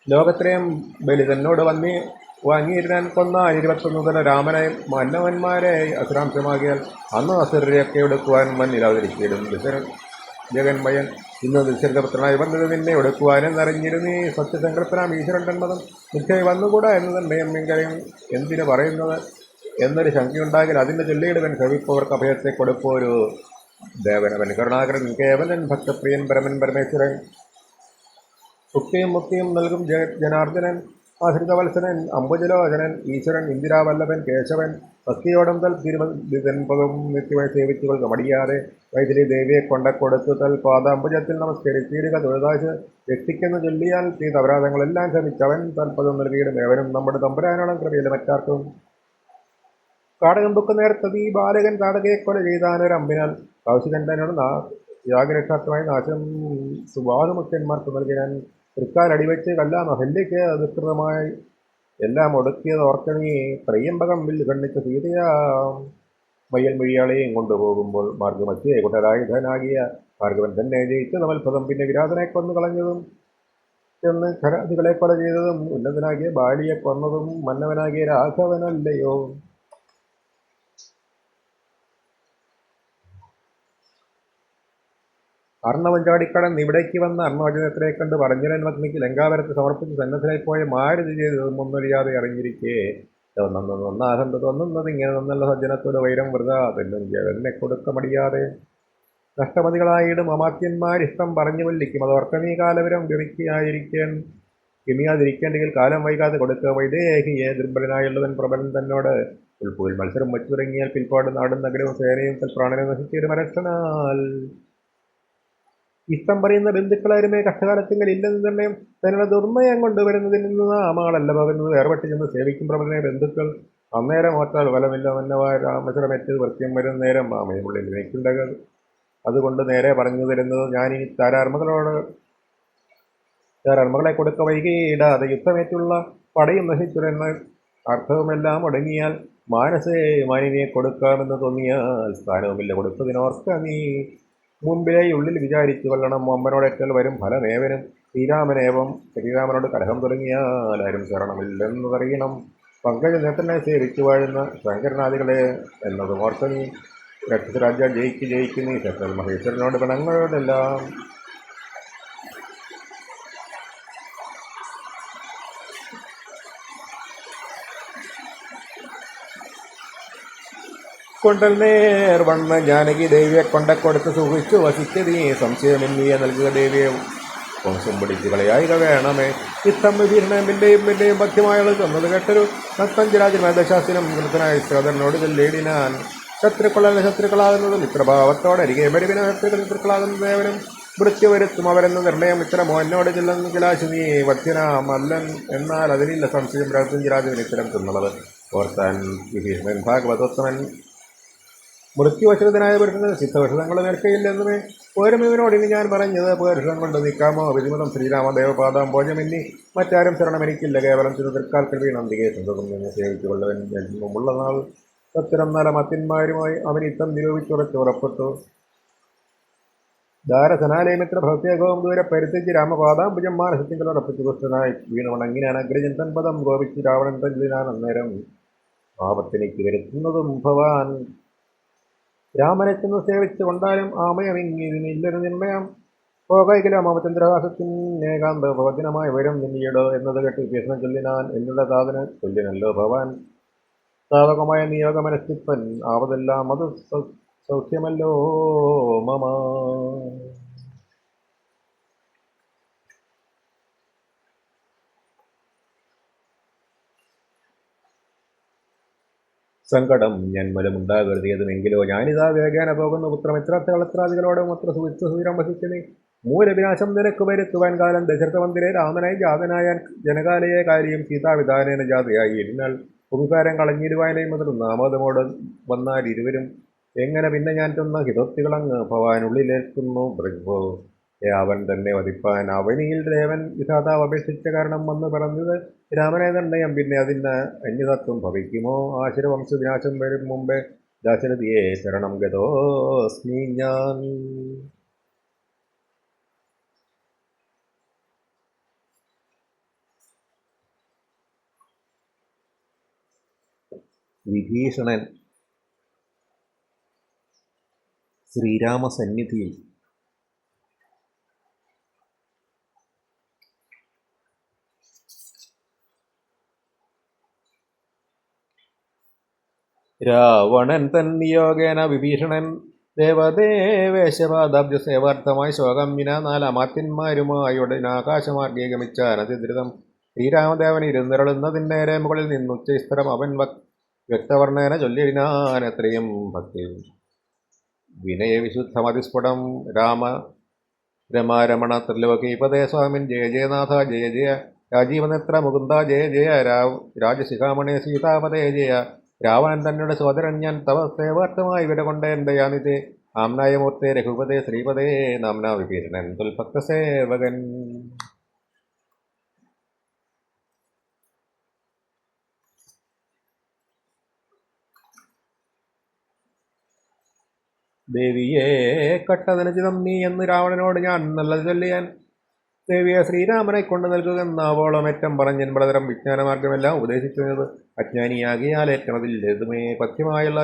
ലോകത്രയം ബലി തന്നോട് വാങ്ങിയിരുന്നാൻ കൊന്ന 21 മുതൽ രാമനെ മന്നവന്മാരെ അസുരാംശമാകിയാൽ അന്ന് അസുരരെയൊക്കെ എടുക്കുവാൻ മണ്ണിലാതിരിക്കിടും ജഗന്മയൻ. ഇന്ന് ദുശ്ശർഗപുത്രനായി വന്നത് നിന്നെ ഒടുക്കുവാനെന്നറിഞ്ഞിരുന്നീ സത്യസങ്കല്പനാം ഈശ്വരൻ തന്മതം മിഥ്യയായി വന്നുകൂടാ എന്ന് തന്നെ എന്നെങ്കിലും എന്തിനു പറയുന്നത് എന്നൊരു ശങ്കയുണ്ടാകിൽ അതിൻ്റെ ചൊല്ലിയിടുവൻ. ശ്രവിപ്പവർക്ക് അഭയത്തെ കൊടുപ്പോരു ദേവനവൻ കരുണാകരൻ കേവലൻ ഭക്തപ്രിയൻ പരമൻ പരമേശ്വരൻ സുക്തിയും മുക്തിയും നൽകും ജനാർദ്ദനൻ ആശ്രിതവത്സനൻ അംബുജലോചനൻ ഈശ്വരൻ ഇന്ദിരാവല്ലഭൻ കേശവൻ ഭക്തിയോടും തൽ തിരുവൻ നിത്യമായി സേവിച്ചുകൊള്ളുക മടിയാതെ വൈദ്യുതി ദേവിയെ കൊണ്ടക്കൊടുത്തു തൽ പാദാംബുജത്തിൽ നമസ്കരിച്ചീരുക തൊഴുതാശ് വ്യക്തിക്കെന്ന് ചൊല്ലിയാൽ ചെയ്ത അപരാധങ്ങളെല്ലാം ക്ഷമിച്ചവൻ തൽപദം നൽകിയിടും ഏവനും നമ്മുടെ തമ്പുരാനോളം കൃപയിലും മറ്റാർക്കും. കാടകം ബുക്ക് നേരത്തത് ഈ ബാലകൻ കാടകയെ കൊല ചെയ്താനൊരമ്പിനാൽ കൗശികൻ തന്നോട് യാഗരക്ഷാർത്ഥമായി നാശം സുബാധുമുഖ്യന്മാർക്ക് നൽകിയാൻ തൃക്കാൽ അടിവെച്ച് കല്ലാം അഹല്യയ്ക്ക് അധികൃതമായി എല്ലാം ഒടുക്കിയത് ഓർക്കണീ. ത്രയ്യമ്പകം വില്ല് ഖണ്ഡിച്ച സീതയാ മയ്യൽ മിഴിയാളെയും കൊണ്ടുപോകുമ്പോൾ മാർഗമധ്യേ കുട്ടരായുധനാകിയ ഭാർഗവൻ തന്നെ ജയിച്ച് നമൽപദം പിന്നെ വിരാതനെ കൊന്നു കളഞ്ഞതും ചെന്ന് ഖരാദികളെ കൊല ചെയ്തതും ഉന്നതനാകിയ ബാലിയെ കൊന്നതും മന്നവനാകിയ രാഘവനല്ലയോ. അർണവൻ ചാടിക്കടന്ന് ഇവിടേക്ക് വന്ന അർണവചനത്തിനെ കണ്ട് പറഞ്ഞിരൻ പത്നിക്ക് ലങ്കാവരത്ത് സമർപ്പിച്ച് സന്നദ്ധനായി പോയ മാരുതി ചെയ്തതും ഒന്നൊഴിയാതെ അറിഞ്ഞിരിക്കേ തോന്നുന്നത് ഇങ്ങനെ നന്നല്ല സജ്ജനത്തോട് വൈരം വൃത തെല്ലും ജഗനെ കൊടുക്ക മടിയാതെ. നഷ്ടമതികളായിടും അമാത്യന്മാരിഷ്ടം പറഞ്ഞു കൊല്ലിക്കും അതോർക്ക നീ കാലവരം ഗമിയാതിരിക്കേണ്ടെങ്കിൽ കാലം വൈകാതെ കൊടുക്കുക. വൈദേഹിയെ ദുർബലനായുള്ളവൻ പ്രബലൻ തന്നോട് ഉൾപ്പുകൾ മത്സരം വച്ചു തുടങ്ങിയാൽ പിൽപ്പാട് നാടും നഗരവും സേനയും തൽപ്രാണനെ നശിച്ചൊരു മരക്ഷനാൽ. ഇഷ്ടം പറയുന്ന ബന്ധുക്കളാരുമേ കഷ്ടകാലത്തിങ്കൽ ഇല്ലെന്ന് തന്നെ തങ്ങളുടെ ദുർമയം കൊണ്ടുവരുന്നതിൽ നിന്ന് നാമാളല്ല പകരുന്നത്. വേർപെട്ട് ചെന്ന് സേവിക്കും പ്രബലനെ ബന്ധുക്കൾ അന്നേരം ഓർത്താൽ ഫലമില്ല. മന്നവായ രാമചരമേറ്റത് വൃത്യം വരുന്ന നേരം മാമയുള്ളിൽ എനിക്കുണ്ടാകും. അതുകൊണ്ട് നേരെ പറഞ്ഞു തരുന്നത് ഞാനീ താരാർമകളെ കൊടുക്ക വൈകിയിടാതെ യുദ്ധമേറ്റുള്ള പടയും നശിച്ചുവെന്ന അർത്ഥവുമെല്ലാം ഒടുങ്ങിയാൽ മാനസേ മാനിനിയെ കൊടുക്കാമെന്ന് തോന്നിയാൽ സ്ഥാനവുമില്ല കൊടുത്തതിനോർക്ക നീ. മുൻപിലേ ഉള്ളിൽ വിചാരിച്ചു കൊള്ളണം അമ്മനോടേറ്റൽ വരും ഫലമേവനും. ശ്രീരാമനോട് കലഹം തുടങ്ങിയാൽ ആരും ശരണമില്ലെന്നതറിയണം. പങ്കജ നേത്രനെ സേവിച്ചു വാഴുന്ന ശങ്കരനാദികളെ എന്നതും ഓർക്ക നീ. രക്ഷരാജ്യം ജയിക്കുന്നീ ശക്തൻ മഹേശ്വരനോട് ഗണങ്ങളോടെല്ലാം. കൊണ്ടൽ നേർ വണ്ണ ജാനകി ദേവിയെ കൊണ്ടക്കൊടുത്ത് സുഖിച്ചു വസിച്ചതീ സംശയമെന്നിയെ നൽകുക ദേവിയെ വംശം പിടിച്ചു കളയായിക വേണമേ. ഇത്തം വിഭീഷണന്റെയും പിന്നെയും ഭക്തിമായകൾ ചെന്നത് കേട്ടൊരു നത്തഞ്ചരാജൻ വേദശാസ്ത്രം കൃതനായി സഹോദരനോട് ചൊല്ലിയിടിനാൻ. ശത്രുക്കളല്ല ശത്രുക്കളാകുന്നതും ഇത്രഭാവത്തോടെ അരികെ പരിവിന ശത്രുക്കളാകുന്ന ദേവനും മൃത്യു വരുത്തും അവരെന്ന നിർണയം ഇത്തരമോ എന്നോട് ചെല്ലുന്ന കിലാശു നീ വത്യനാമല്ലൻ. എന്നാൽ അതിനില്ല സംശയം രാജൻ ഇത്തരം തിന്നുള്ളത് ഓർത്താൻ വിഭീഷണൻ ഭാഗവതോത്തമൻ മൃത്യുവശത്തിനായ പുരുഷന് സിദ്ധവശതങ്ങൾ നിൽക്കയില്ലെന്നുമേ. പോരും ഇവനോട് ഇനി ഞാൻ പറഞ്ഞത് പുരുഷൻ കൊണ്ട് നിൽക്കാമോ വിധിമതം ശ്രീരാമദേവപാദം ഭോജമെന്നി മറ്റാരും ശരണം എനിക്കില്ല. കേവലം തിരുതൃക്കാൽക്കൽ വീണന്തികെ സ്വന്തം നിന്ന് സേവിച്ചു കൊള്ളവൻ ജന്മമുള്ള നാൾ സത്രം നലമത്തിന്മാരുമായി അവൻ ഇത്തം നിരൂപിച്ചുറച്ച് പുറപ്പെട്ടു. ദാരസനാലയമിത്ര പ്രത്യേകവും ദൂരെ പരിത്യജ് രാമപാദാംബുജം മാനസത്തിങ്കലോടൊപ്പിച്ചു ദുഷ്ടനായി വീണവണങ്ങിനാണ് അഗ്രജൻ തൻ പദം ഗോപിച്ചു രാവണൻ തഞ്ചിനാൻ അന്നേരം ആപത്തിനിക്ക് വരുത്തുന്നതും ഭവാൻ. രാമനെ ചെന്ന് സേവിച്ചു കൊണ്ടാലും ആമയമിങ്ങിതിനില്ലൊരു നിർമ്മയം. പോകൈകിലോ മാമചന്ദ്രവാസത്തിനേകാന്ത ഭവജനമായി വരും നിന്നിയടോ എന്നത് കേട്ട് വിഭീഷണൻ ചൊല്ലിനാൻ. എന്നുള്ള സാധന ചൊല്ലിനല്ലോ ഭവാൻ. സാധകമായ നിയോഗമനസ്ഥിപ്പൻ ആവതെല്ലാം അത് സൗഖ്യമല്ലോ മമ. സങ്കടം ജന്മലമുണ്ടാകരുതിയതുമെങ്കിലോ ഞാനിതാ വേഗേന പോകുന്ന പുത്രമിത്രാർത്ഥകളത്രാദികളോടും അത്ര സുവിധം വസിച്ചത് മൂലവിനാശം നിനക്ക് വരുത്തുവാൻ കാലം ദശരഥമന്ദിരെ രാമനായി ജാതനായ ജനകാലയെ കാര്യം സീതാവിധാനേന ജാതയായി ഇരുന്നാൽ ഉപകാരം കളഞ്ഞിരുവാനായി മുതൽ നാമോദമോട് വന്നാൽ ഇരുവരും എങ്ങനെ പിന്നെ ഞാൻ ചെന്ന ഹിതോക്തികളങ്ങ് ഭവാനുള്ളിലേൽക്കുന്നു. ഭൃഗോ അവൻ തന്നെ വധിപ്പാൻ അവനിയിൽ ദേവൻ വിധാതാവ് അപേക്ഷിച്ച കാരണം വന്ന് പറഞ്ഞത് രാമനെ നിർണയം പിന്നെ അതിന് അന്യതത്വം ഭവിക്കുമോ. ആശുരവംശവിനാശം വരും മുമ്പേ ദശരഥിയെ ശരണം ഗതോസ്മി ഞാൻ. വിഭീഷണൻ ശ്രീരാമസന്നിധിയിൽ രാവണൻ തൻ നിയോഗേന വിഭീഷണൻ ദേവദേവേശപാദാബ്ജസേവാർത്ഥമായി ശോകം വിന നാലമാത്യന്മാരുമായി ഉടനാകാശമാർഗേ ഗമിച്ചാൻ അതിദ്രുതം. ശ്രീരാമദേവൻ ഇരുന്നിരളുന്നതിന്നേരെ മുകളിൽ നിന്നുച്ചസ്ഥരം അവൻ വ്യക്തവർണ്ണേന ചൊല്ലിനാൻ. എത്രയും ഭക്തി വിനയവിശുദ്ധമതിസ്ഫുടം രാമ രമാരമണ ത്രിലോകീപദേ സ്വാമിൻ ജയ ജയനാഥ ജയ ജയ രാജീവനേത്ര മുകുന്ദ ജയ ജയ രാജശിഖാമണി സീതാപദേ ജയ. രാവണൻ തന്നോട് സോദരൻ ഞാൻ തവ സേവാർത്ഥമായി വിടകൊണ്ടേൻ ദയാനിധേ ആംനായമൂർത്തേ രഘുപതേ ശ്രീപദേ നാംന വിഭീഷണൻ തുൽഭക്തസേവകൻ. ദേവിയെ കട്ടതനചിതം നീ എന്ന് രാവണനോട് ഞാൻ നല്ലത് ചൊല്ലിയാൻ. ദേവിയെ ശ്രീരാമനെ കൊണ്ട് നൽകുകെന്നാവോളം ഏറ്റം പറഞ്ഞൻ പലതരം വിജ്ഞാനമാർഗമെല്ലാം ഉപദേശിക്കുന്നത് അജ്ഞാനിയാകിയാൽ ഏറ്റമതിൽ ലതുമേ പഥ്യമായുള്ള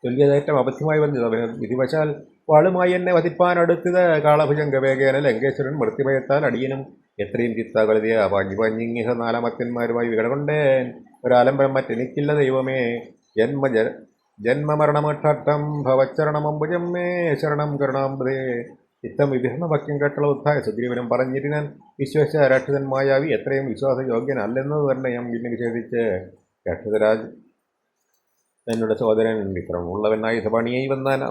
ചൊല്ലിയതേറ്റം അബദ്ധ്യമായി വന്നത് വിധിവശാൽ വാളുമായി എന്നെ വധിപ്പാൻ അടുത്തത് കാളഭുജംഗവേഗേന ലങ്കേശ്വരൻ മൃത്യുഭയത്താൽ അടിയനും എത്രയും ചിത്താകലതിയ പാഞ്ഞിങ്ങിഹ നാലാമത്യന്മാരുമായി വികടകൊണ്ടേൻ. ഒരാലംബരം മറ്റെനിക്കില്ല ദൈവമേ. ജന്മമരണമഠം ഭവച്ചരണമംബുജം മേ ശരണം കരുണാംബുദേ. ഇത്തം വിഭീഷണ ഭക്യം കേട്ടുള്ള ഉദ്ധായ സുഗ്രീവനും പറഞ്ഞിരുന്നാൻ. വിശ്വസ രാക്ഷസൻ മായാവി എത്രയും വിശ്വാസയോഗ്യനല്ലെന്നത് നിർണയം പിന്നെ വിശേഷിച്ച് രാക്ഷസരാജ് എന്നോട് സഹോദരൻ വിക്രമമുള്ളവനായി സപണിയായി വന്നാൻ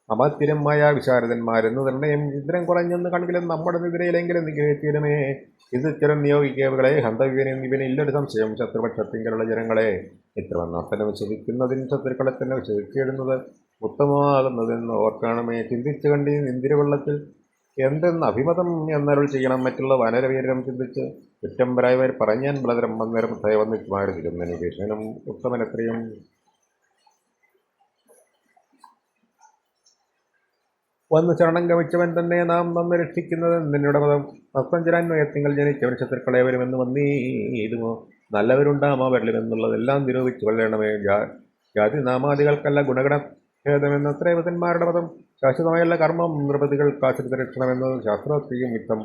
അമത്തിരം മായ വിശാരദന്മാരെന്ന് നിർണയം. ചിത്രം കുറഞ്ഞെന്ന് കണക്കിലും നമ്മുടെ നിതിരയിലെങ്കിലും നിഗ്രഹിച്ചിരുമേ. ഇത് ചിലം നിയോഗിക്കവകളെ ഹന്തവ്യനും ഇവനില്ലൊരു സംശയം. ശത്രുപക്ഷത്തിങ്കലുള്ള ജനങ്ങളെ ഇത്രവന്നർത്ഥനം വിശ്വസിക്കുന്നതിന് ശത്രുക്കളെ തന്നെ വിശ്വസിച്ചിടുന്നത് ഉത്തമമാകുന്നതെന്ന് ഓർക്കണമേ. ചിന്തിച്ചു കണ്ടി ഇന്ദിരവെള്ളത്തിൽ എന്തെന്ന് അഭിമതം എന്നരുൾ ചെയ്യണം. മറ്റുള്ള വാനരവീരം ചിന്തിച്ച് കുറ്റം പരായവർ പറഞ്ഞാൻ ബലതരം അന്നേരം ദയവന്നിട്ടുമായിരുന്നിരുന്നതിന് കൃഷ്ണനും ഉത്തമനെത്രയും വന്ന് ശരണം ഗമിച്ചവൻ തന്നെ നാം നന്ന് രക്ഷിക്കുന്നത് നിന്നുടെ മതം. നസ്തഞ്ചരാന്വയത്തിങ്ങൾ ജനിച്ചവൻ ശത്രുക്കളെ വരുമെന്ന് വന്നീതുമോ. നല്ലവരുണ്ടാമോ വരലുമെന്നുള്ളതെല്ലാം നിരൂപിച്ചു കൊള്ളണമേ. ജാതിനാമാദികൾക്കല്ല ഗുണഗണഭേദമെന്നത്രേ വൃതന്മാരുടെ മതം. ശാശ്വതമായുള്ള കർമ്മം നൃപതികൾക്കാശ്രിത രക്ഷണമെന്നത് ശാസ്ത്രോക്തിയും യുക്തം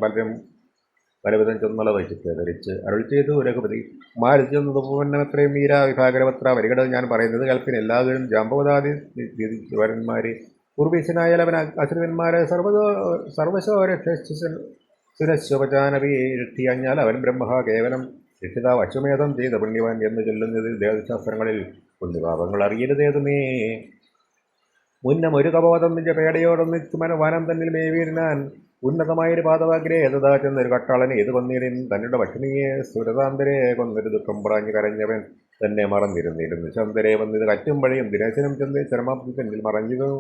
പലവിധം ചെന്നുള്ള വഹിച്ചിട്ട് ധരിച്ച് അരുൾ ചെയ്തു രഘുപതി. മാരിച്ചെന്നതുപൂർണ്ണമത്രയും മീര വിഭാഗരപത്ര വരികട ഞാൻ പറയുന്നത് കൽപ്പിന് എല്ലാവരും ജാമ്പവതാദി വരന്മാരെ പൂർവീശനായ ലവന അശ്രുവന്മാരെ സർവശോരക്ഷാനവീഴ്ത്തിയഞ്ഞാൽ അവൻ ബ്രഹ്മ കേവലം രക്ഷിതാവ് അശ്വമേധം ചെയ്ത പുണ്യവാൻ എന്ന് ചൊല്ലുന്നതിൽ ദേവശാസ്ത്രങ്ങളിൽ പുണ്യപാപങ്ങൾ അറിയരുതേതുമേ. മുന്നം ഒരു കപോതം നിജ പേടയോടൊന്നിച്ചു വനം തന്നിൽ മേവീരിനാൻ ഉന്നതമായൊരു പാതവാഗ്രേ ഏതതാ ചെന്നൊരു കട്ടാളനെ ഏത് കൊന്നിടിൻ തന്നുടെ ഭക്ഷണിയെ സുരതാന്തരെ കൊന്നൊരു ദുഃഖം പ്രാഞ്ഞു കരഞ്ഞവൻ തന്നെ മറന്നിരുന്നിരുന്നു ചന്ദ്രരെ വന്നിത് കറ്റും വഴിയും ദിനേശനം ചെന്ന് ചരമാപ്തി തന്നിൽ മറഞ്ഞിരുന്നു.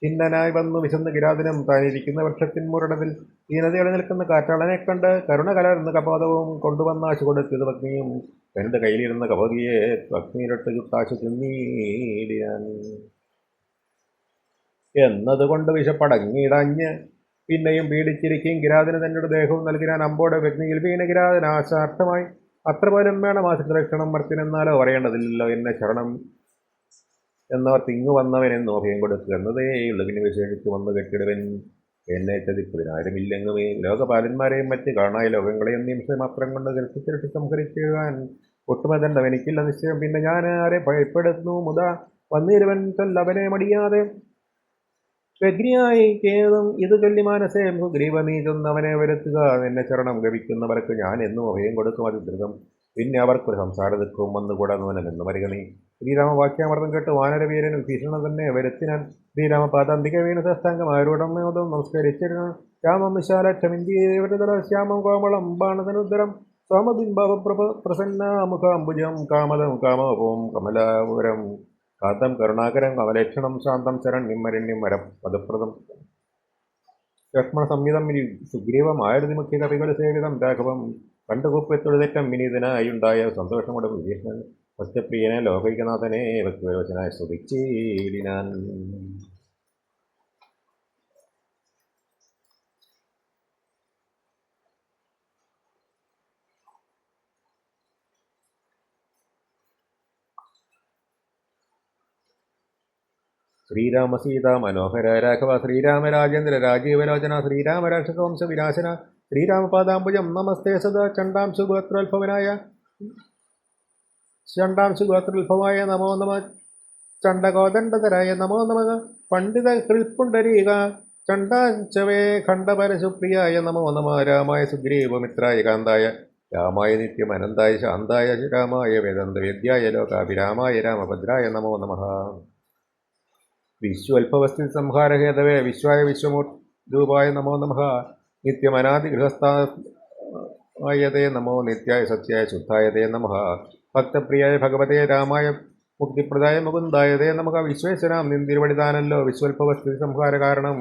ഭിന്നനായി വന്നു വിശന്ന് കിരാതനം താനിരിക്കുന്ന വൃക്ഷത്തിൻ മുരടതിൽ ദീനതയോടെ നിൽക്കുന്ന കാറ്റാളനെ കണ്ട് കരുണ കലർന്ന കപോതവും കൊണ്ടുവന്നാശു കൊടുത്തത് പത്നിയും തന്റെ കയ്യിലിരുന്ന കപോതിയെ പത്നിയിലിട്ട് ചുട്ടാശു തിന്നീടിയാൻ എന്നതുകൊണ്ട് വിശപ്പടങ്ങിയിടഞ്ഞ് പിന്നെയും പീഡിച്ചിരിക്കും കിരാതന് തന്നോട് ദേഹവും നൽകിനാൻ അമ്പോടെ വ്യഗ്നിയിൽ വീണ കിരാതൻ ആശാർത്ഥമായി അത്ര പോലും വേണം ആശുരക്ഷണം മർത്തിനെന്നാലോ പറയേണ്ടതില്ലല്ലോ എന്നെ ശരണം എന്നവർ തിങ്ങു വന്നവനെന്ന് അഭയം കൊടുക്കുക എന്നതേ ഉള്ളതിന് വിശേഷിച്ച് വന്ന് കെട്ടിടുവൻ എന്നെ ചതിപ്പതിനായിരമില്ലെങ്ങുമേ ലോകപാലന്മാരെയും മറ്റ് കാണായ ലോകങ്ങളെയും നിമിഷം മാത്രം കൊണ്ട് ദർശിച്ചിട്ട് സംഹരിക്കുവാൻ ഒട്ടുമതണ്ട എനിക്കില്ല നിശ്ചയം. പിന്നെ ഞാൻ ആരെ ഭയപ്പെടുന്നു മുതാ വന്നിരുവൻ ചൊല്ലവനെ മടിയാതെ വ്യഗ്നിയായി കേതും ഇത് ചൊല്ലി മാനസേ സുഗ്രീവ നീ ചെന്നവനെ വരുത്തുക എന്നെ ശരണം ഗമിക്കുന്നവർക്ക് ഞാൻ എന്നും അഭയം കൊടുക്കും അതിദൃതം. പിന്നെ അവർക്കൊരു സംസാര ദുഃഖവും വന്നുകൂടാ നൂനമെന്ന് മരുകണി. ശ്രീരാമവാക്യാമൃതം കേട്ട് വാനരവീരനും ഭീഷണ തന്നെ വരുത്തിനാൻ ശ്രീരാമപാദാന്തിക വീണ ശസ്താംഗം ആരോടമോദം നമസ്കരിച്ചിരുന്നു. രാമം വിശാലക്ഷമിന്ദീവൃതല ശ്യാമം കോമളം ബാണതനുദ്ധരം സോമബിംബ പ്രസന്നാമുഖാംബുജം കാമദം കാമോപം കമലാപുരം കാന്തം കരുണാകരം കമലേക്ഷണം ശാന്തം ശരണ്യം വരം പദപ്രദം ലക്ഷ്മണ സംഹിതം സുഗ്രീവം ആയിരത്തി മുഖ്യ കവികൾ സേവിതം രാഘവം കണ്ടുകൂപ്പത്തൊഴുതേറ്റം വിനീതനായുണ്ടായ സന്തോഷമുടെ വിഭീഷണൻ ഭക്തപ്രിയനെ ലോകൈകനാഥനെ ഭക്തിവചനായി സ്തുതിച്ചീടിനാൻ. ശ്രീരാമ സീതാ മനോഹര രാഘവ ശ്രീരാമ രാജേന്ദ്ര രാജീവലോചന ശ്രീരാമ രാക്ഷസവംശ വിനാശന ശ്രീരാമപാദാംബുജം നമസ്തേ സദാ ചണ്ടാംശുഗോത്രോത്ഭവനായ നമോ നമ ചണ്ഡകോദണ്ഡതരായ നമോ നമ പണ്ഡിത കൃൽപുണ്ടരീക ചണ്ടാഞ്ചവേ ഖണ്ഡപരസുപ്രിയായ നമോ നമ രാമായ സുഗ്രീവമിത്രായ കാന്തായ രാമായ നിത്യമനന്തായ ശാന്തായ രാമായ വേദാന്തവേദ്യായ ലോകാഭിരാമായ രാമഭദ്രായ നമോ നമ വിശ്വൽഭവസ്ഥിതി സംഹാരഹേതവേ വിശ്വായ വിശ്വമൂർത്തിരൂപായ നമോ നമ നിത്യമനാദി ഗൃഹസ്ഥായതേ നമോ നിത്യായ സത്യായ ശുദ്ധായതേ നമ ഭക്തപ്രിയായ ഭഗവതേ രാമായ മുക്തിപ്രദായ മുകുന്ദായതേ നമ വിശ്വേശ്വരാം നിന്തിരുവടിതാനല്ലോ വിശ്വൽഭവസ്ഥിതി സംഹാര കാരണം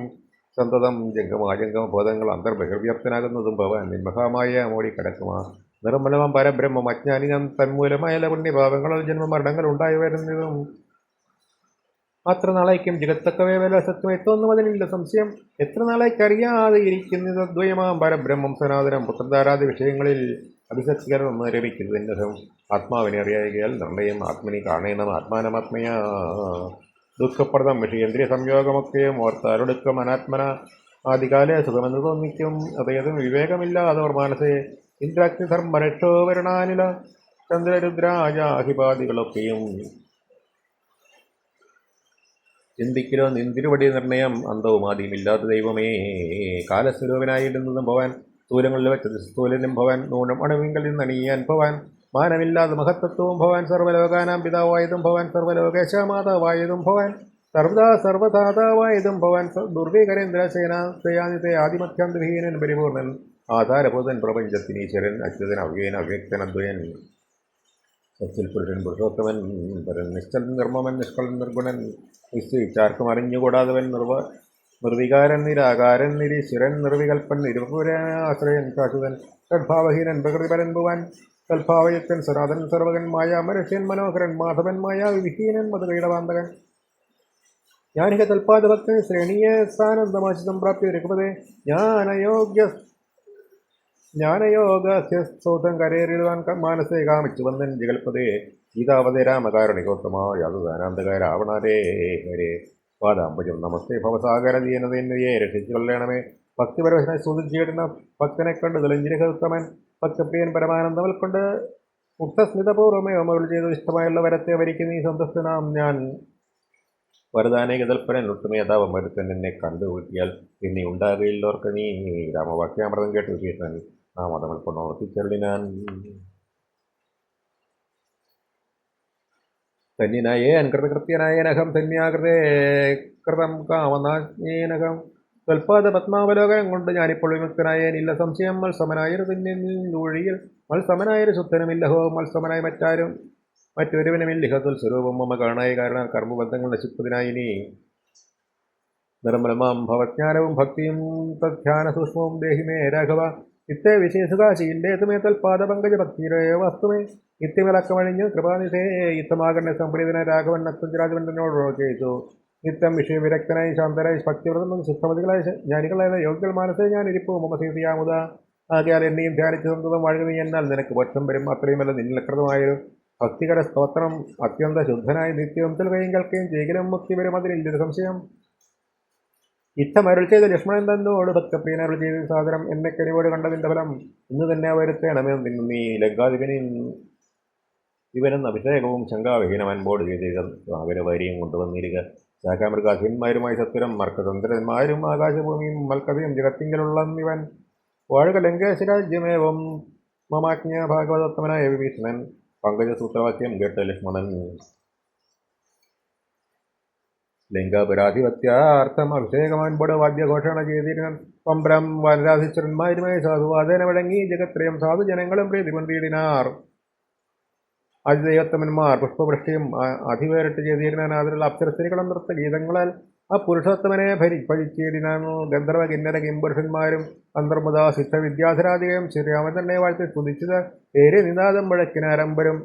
സന്തതം ജംഗമാജംഗമ ബോധങ്ങൾ അന്തർബഹിർവ്യാപ്തനാകുന്നതും ഭവൻ നിൻമഹാമായ മോടിക്കടക്കുമാ നിർമ്മലമം പരബ്രഹ്മം അജ്ഞാനി ഞാൻ തന്മൂലമായ പുണ്യഭാവങ്ങളിൽ ജന്മമരണങ്ങൾ ഉണ്ടായി വരുന്നതും അത്ര നാളേക്കും ജഗത്തക്കവേ വല സത്യം എത്തുന്നതിനില്ല സംശയം. എത്ര നാളേക്ക് അറിയാതെ ഇരിക്കുന്നത് അദ്വയമാം പരബ്രഹ്മം സനാതനം പുത്രധാരാദി വിഷയങ്ങളിൽ അഭിസക്തികരമെന്ന് രമിക്കുന്നതിൻ്റെ ആത്മാവിനെ അറിയായികയാൽ നിർണയം ആത്മനി കാണേണം ആത്മാനമാത്മയാ ദുഃഖപ്രദം വിഷയേന്ദ്രിയ സംയോഗമൊക്കെയും ഓർത്താരൊടുക്കം അനാത്മന ആദികാലെ സുഖമെന്ന് തോന്നിക്കും. അതേതും വിവേകമില്ലാതവർ മനസ്സെ ഇന്ദ്രാഗ്നി ധർമ്മരക്ഷോ വരണാനില ചന്ദ്രരുദ്രാജാഹിപാദികളൊക്കെയും ചിന്തിക്കലോ നിന്തിരുവടി നിർണയം അന്തവും ആദ്യമില്ലാത്ത ദൈവമേ കാലസ്വരൂപനായിടുന്നതും ഭവാൻ സ്ഥൂലങ്ങളിൽ വെച്ചത് സ്ഥൂലനും ഭവാൻ നൂനം അണുവിങ്കിൽ നിന്നണിയാൻ ഭവാൻ മാനമില്ലാതെ മഹത്തത്വവും ഭവാൻ സർവ്വലോകാനാം പിതാവായതും ഭവാൻ സർവ്വലോകേശമാതാവായതും ഭവാൻ സർവദാ സർവദാതാവായതും ഭവാൻ ദുർവികരേന്ദ്രസേനാസയാനിത്തെ ആദിമധ്യാന്തവിഹീനൻ പരിപൂർണൻ ആധാരഭൂതൻ പ്രപഞ്ചത്തിനീശ്വരൻ അച്യുതൻ അവ്യയൻ അവ്യക്തൻ അദ്വയൻ സച്ചിൽ പുരുഷൻ പുരുഷോത്തമൻ പരൻ നിശ്ചൽ നിർമ്മമൻ നിഷ്കളൻ നിർഗുണൻ നിശ്ചയിച്ചാർക്കും അറിഞ്ഞുകൂടാതവൻ നിർവികാരൻ നിരാകാരൻ നിരീശ്വരൻ നിർവികൽപ്പൻ നിരുപുരാശ്രയൻ ശാശ്വതൻ ഷഡ്ഭാവഹീനൻ പ്രകൃതിപരൻ ഭുവൻ കൽഭാവയത്തൻ സനാതൻ സർവകൻ മായാമരശ്യൻ മനോഹരൻ മാധവൻ മായാ വിഹീനൻ മധുകൈടവാന്തകൻ ജ്ഞാനിക തൽപാദഭക്തൻ ശ്രേണീയ സാനന്ദമാശിതം പ്രാപ്യ രഘുപതേ ജ്ഞാനയോഗസ്യസ്തോത്രം കരയേറിടുവാൻ മാനസേ കാമിച്ചു വന്നൻ ജഗൽപതേ ഗീതാവതേ രാമകാരുണികോത്തമായ യാതൊദാനാന്തക രാവണരേ ഹരേ പാദാംബുജം നമസ്തേ ഭവസാഗരദീനതയെ രക്ഷിച്ചു കൊള്ളണമേ ഭക്തിപരവശനായി സ്തുതിച്ചിടുന്ന ഭക്തനെ കണ്ട് തെളിഞ്ഞിരഹോത്തമൻ ഭക്തപ്രിയൻ പരമാനന്ദം കൊണ്ട് മുക്തസ്മിതപൂർവമേ അമരുൾ ചെയ്തു ഇഷ്ടമായുള്ള വരത്തെ വരിക്ക് നീ സന്തുഷ്ടനാം ഞാൻ വരദാനേക തൽപ്പരൻ ഒട്ടുമേതാവം വരുത്തൻ എന്നെ കണ്ടുകൂട്ടിയാൽ പിന്നെ ഉണ്ടാകയില്ലോർക്ക് നീ രാമവാക്യാമൃതം കേട്ട് വിശേഷൻ ആ മതങ്ങൾ കൊണ്ടോർത്തിച്ചെള്ളിനാൻ ധന്യനായേൻ കൃതകൃത്യനായനഹം ധന്യാകൃതേ കൃതം കാമനാജ്ഞേനകം സ്വൽപാദ പത്മാവലോകനം കൊണ്ട് ഞാനിപ്പോൾ വിമുക്തനായേൻ ഇല്ല സംശയം മത്സമനായൊരു തുന്യൊഴിയിൽ മത്സമനായൊരു ശുദ്ധനുമില്ലഹോ മത്സമനായി മറ്റൊരുവനുമില്ലിഹ സ്വരൂപം മമ കാണായ കാരണം കർമ്മബന്ധങ്ങൾ നശിപ്പതിനായി നീ നിർമ്മലമാം ഭവജ്ഞാനവും ഭക്തിയും തധ്യാന സൂക്ഷ്മവും ദേഹിമേ രാഘവ ഇത്തേ വിശേഷകാശീലേതുമേ തൽപാദ പങ്കജ ഭക്തിരേ വസ്തുമേ നിത്യമലക്കമഴിഞ്ഞ് കൃപാനിധേ യുദ്ധമാകണ്ടെ സംപ്രീതന രാഘവൻ നക്തഞ്ചരാജവൻ തന്നോട് ചെയ്തു നിത്യം വിഷയവിരക്തനായി ശാന്തരായി ഭക്തിവ്രതം സുഖമതികളായ ജ്ഞാനികളായ യോഗ്യൽ മനസ്സേ ഞാൻ ഇരിപ്പു മമ സീതയാമുത ആകയാൽ എന്നെയും ധ്യാനിച്ച് സന്തതം വാഴുക നീ എന്നാൽ നിനക്ക് പക്ഷം വരും അത്രയുമല്ല നിന്നിലകൃതമായൊരു ഭക്തികര സ്തോത്രം അത്യന്ത ശുദ്ധനായി നിത്യവും തെൽവയും കേൾക്കുകയും ചെയ്യലും മുക്തി വരും അതിനില്ലൊരു സംശയം യുദ്ധമരുൾ ചെയ്ത ലക്ഷ്മണൻ തന്നോട് ഭക്തപ്രിയനരുൾ ചെയ്ത സാദരം എന്നെ കനിവോട് കണ്ടതിന്റെ ഫലം ഇന്ന് തന്നെ വരുത്തേണമെന്ന് നിന്നു നീ ലങ്കാധിപനിൽ ഇവനെന്ന് അഭിഷേകവും ശങ്കാവിഹീനം അൻപോട് ചെയ്ത സാഗരവാരിയും കൊണ്ടുവന്നിരിക ശാഖാമൃഗാധീന്മാരുമായി സത്വരം മർക്കതന്ത്രന്മാരും ആകാശഭൂമിയും മൽക്കഥയും ജഗത്തിങ്കലുള്ള ഇവൻ വാഴുക ലങ്കേശരാജ്യമേവം മമാജ്ഞ ഭാഗവതോത്തമനായ വിഭീഷണൻ പങ്കജസൂത്രവാക്യം കേട്ട ലക്ഷ്മണൻ ലിംഗപരാധിപത്യാർത്ഥം അഭിഷേകമാൻപോട് വാദ്യഘോഷണ ചെയ്തിരുന്ന പമ്പ്രം വനരാധീശ്വരന്മാരുമായി സാധുവാദേന വഴങ്ങി ജഗത്രയം സാധുജനങ്ങളും പ്രീതി കൊണ്ടിടിനാർ അതിദൈവത്തമന്മാർ പുഷ്പവൃഷ്ടിയും അധിവേറിട്ട് ചെയ്തിരുന്ന അതിലുള്ള അപ്സരസ്ത്രീകളും നൃത്തഗീതങ്ങളാൽ ആ പുരുഷോത്തമനെ ഭജിച്ചിടിനാൻ ഗന്ധർവ കിന്നര കിംപുരുഷന്മാരും അന്തർമുദ സിദ്ധ വിദ്യാധരാധികയും ശ്രീരാമൻ തന്നെ വാഴ്ത്തി സ്തുതിച്ചത് പേര് നിനാദം മുഴക്കിനാരംഭരും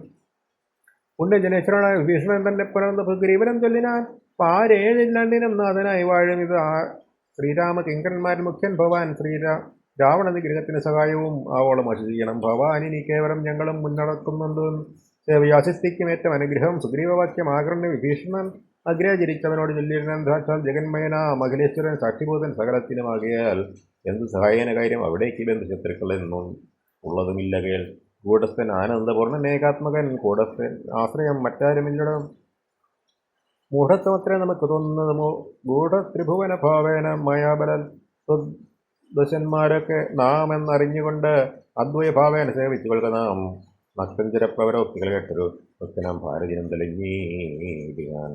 പുണ്യജനേശ്വരനായ വിഭീഷണൻ തന്നെ പുനർന്ന് ഭഗരീവനം ചൊല്ലിനാൻ പാരേഴില്ലണ്ടിനും നാഥനായി വാഴും ഇത് ശ്രീരാമ കിങ്കരന്മാരിൽ മുഖ്യൻ ഭവാൻ രാവണ നിഗ്രഹത്തിന് സഹായവും ആവോളം ചെയ്യണം ഭവാൻ ഇനി കേവലം ഞങ്ങളും മുന്നടക്കുന്നുണ്ട് സേവയാസിസ്തിക്കും ഏറ്റവും അനുഗ്രഹം സുഗ്രീവവാക്യം ആകർണ്യ വിഭീഷണൻ അഗ്രഹചരിച്ചവനോട് ചൊല്ലിയിരുന്ന സാക്ഷാൽ ജഗന്മയന മഖിലേശ്വരൻ സാക്ഷിഭൂതൻ സകലത്തിനുമാകിയാൽ എന്ത് സഹായന കാര്യം അവിടേക്ക് ബന്ധുശത്രുക്കൾ എന്നും ഉള്ളതുമില്ല കേൾ കൂടസ്ഥൻ ആനന്ദപൂർണ്ണൻ ഏകാത്മകൻ കൂടസ്ഥൻ ആശ്രയം മറ്റാരുമില്ലടം മൂഢത്വമത്രേ നമുക്ക് തോന്നുന്നത് ഗൂഢത്രിഭുവന ഭാവേന മായാബല ദശന്മാരൊക്കെ നാം എന്നറിഞ്ഞുകൊണ്ട് അദ്വൈഭാവേന സേവിച്ചു കൊള്ളുക നാം നക്തഞ്ചരപ്പവരോക്തികൾ കേട്ടൊരു ഭക്തനാം ഭാരതീനം തെളിഞ്ഞീടിയാൻ